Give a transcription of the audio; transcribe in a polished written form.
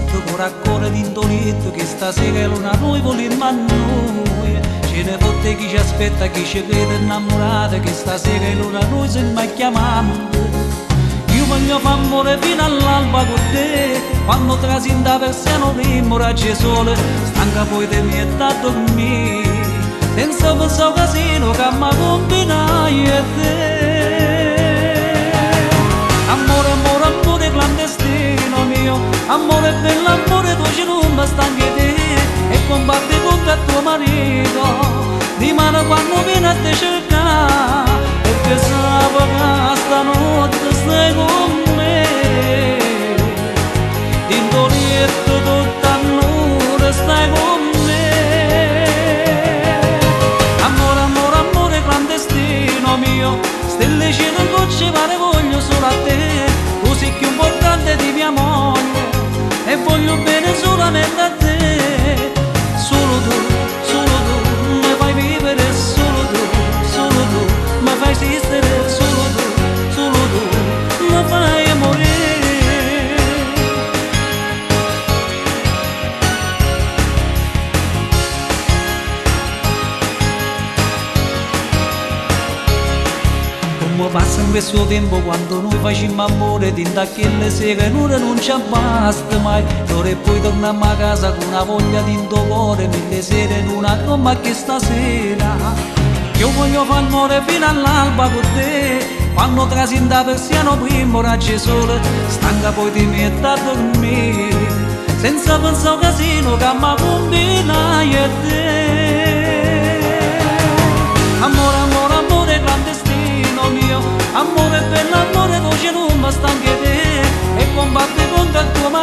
letto con raccola d'indolito che stasera è luna noi volimmo a noi. Ce ne fotte chi ci aspetta, chi ci crede innamorata, che stasera è luna noi stiamo chiamando. Io voglio fare amore fino all'alba con te, quando trasinda persiano primo raggi sole, stanca poi te mi è da dormire, senza pensare casino che mi combina io e te. Amore, amore, amore clandestino mio, amore bello, amore tu ci non mi stanchi te, e combatti contro tuo marito, di mano quando viene a te cercare, perché sapevo che stanotte stai con me, d'indolietto tutta l'ora stai con me. Amore, amore, amore clandestino mio, stelle cielo in gocce pare voglio solo a te, tu sei più importante di mia moglie e voglio bene solamente a te. Solo tu mi fai vivere, solo tu mi fai esistere, solo tu mi fai morire. Come passa in questo tempo quando noi facciamo amore, tinta che le sere non ci basta mai, ora e poi torniamo a casa con una voglia di cuore, mille sere in una come che stasera. Io voglio fare amore fino all'alba con te, quando trasinda persiano primo raggi sole, stanca poi ti metti a dormire, senza pensare casino che mi combina io e te. Amore, amore, amore clandestino mio, amore bello, amore tu ci non mi stanchi te, e combatti contro il tuo marito.